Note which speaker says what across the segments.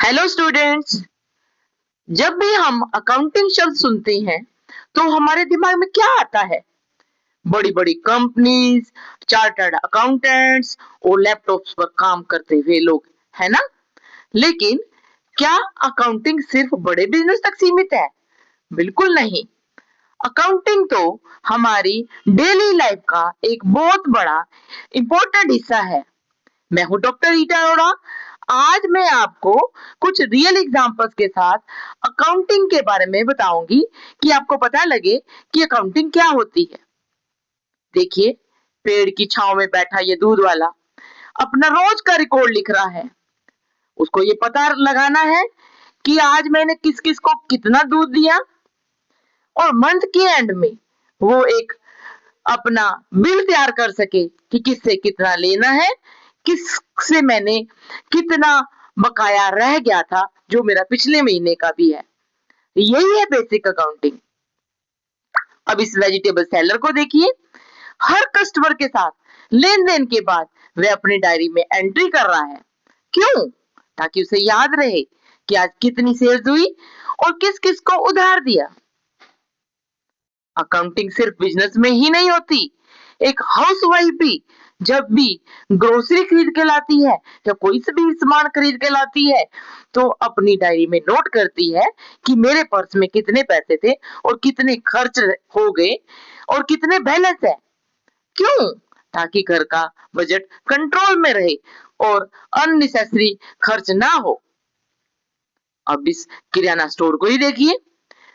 Speaker 1: Hello students. जब भी हम अकाउंटिंग शब्द सुनते हैं तो हमारे दिमाग में क्या आता है? बड़ी बड़ी कंपनीज, चार्टर्ड अकाउंटेंट्स और लैपटॉप्स पर काम करते हुए लोग, है ना? लेकिन क्या अकाउंटिंग सिर्फ बड़े बिजनेस तक सीमित है? बिल्कुल नहीं। अकाउंटिंग तो हमारी डेली लाइफ का एक बहुत बड़ा इम्पोर्टेंट हिस्सा है। मैं हूं डॉक्टर रीटा अरोड़ा। आज मैं आपको कुछ रियल एग्जांपल्स के साथ अकाउंटिंग के बारे में बताऊंगी कि आपको पता लगे कि अकाउंटिंग क्या होती है। देखिए, पेड़ की छांव में बैठा ये दूध वाला अपना रोज का रिकॉर्ड लिख रहा है। उसको ये पता लगाना है कि आज मैंने किस किस को कितना दूध दिया, और मंथ के एंड में वो एक अपना बिल तैयार कर सके कि किससे कितना लेना है, किससे मैंने कितना बकाया रह गया था जो मेरा पिछले महीने का भी है। यही है बेसिक अकाउंटिंग। अब इस वेजिटेबल सेलर को देखिए, हर कस्टमर के साथ लेन देन के बाद वह अपनी डायरी में एंट्री कर रहा है। क्यों? ताकि उसे याद रहे कि आज कितनी सेल्स हुई और किस किस को उधार दिया। अकाउंटिंग सिर्फ बिजनेस में ही नहीं होती। एक हाउसवाइफ भी जब भी ग्रोसरी खरीद के लाती है या कोई से भी सामान खरीद के लाती है तो अपनी डायरी में नोट करती है कि मेरे पर्स में कितने पैसे थे और कितने खर्च हो गए और कितने बैलेंस है। क्यों? ताकि घर का बजट कंट्रोल में रहे और अननेसेसरी खर्च ना हो। अब इस किराना स्टोर को ही देखिए,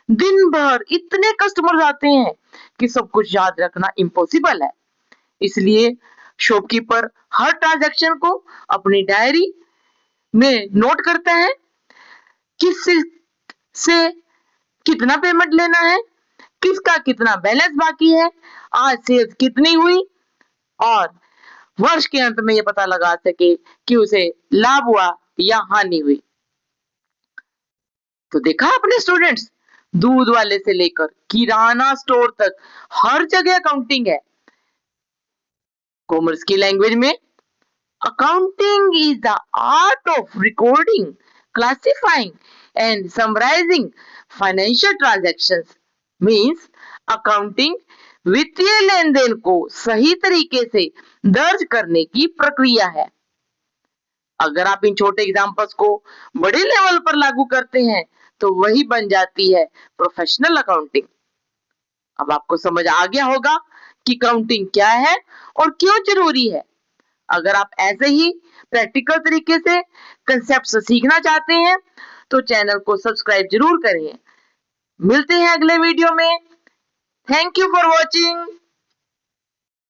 Speaker 1: दिन भर इतने कस्टमर आते हैं कि सब कुछ याद रखना इम्पॉसिबल है। इसलिए शॉपकीपर हर ट्रांजैक्शन को अपनी डायरी में नोट करता है, किस से कितना पेमेंट लेना है, किसका कितना बैलेंस बाकी है, आज सेल्स कितनी हुई, और वर्ष के अंत में ये पता लगा सके कि उसे लाभ हुआ या हानि हुई। तो देखा आपने स्टूडेंट्स, दूध वाले से लेकर किराना स्टोर तक हर जगह अकाउंटिंग है। कॉमर्स की लैंग्वेज में accounting is the art of recording, classifying and summarising financial transactions. Means accounting वित्तीय लेन देन को सही तरीके से दर्ज करने की प्रक्रिया है। अगर आप इन छोटे एग्जांपल्स को बड़े लेवल पर लागू करते हैं तो वही बन जाती है प्रोफेशनल अकाउंटिंग। अब आपको समझ आ गया होगा कि अकाउंटिंग क्या है और क्यों जरूरी है। अगर आप ऐसे ही प्रैक्टिकल तरीके से कंसेप्ट सीखना चाहते हैं तो चैनल को सब्सक्राइब जरूर करें। मिलते हैं अगले वीडियो में। Thank you for watching.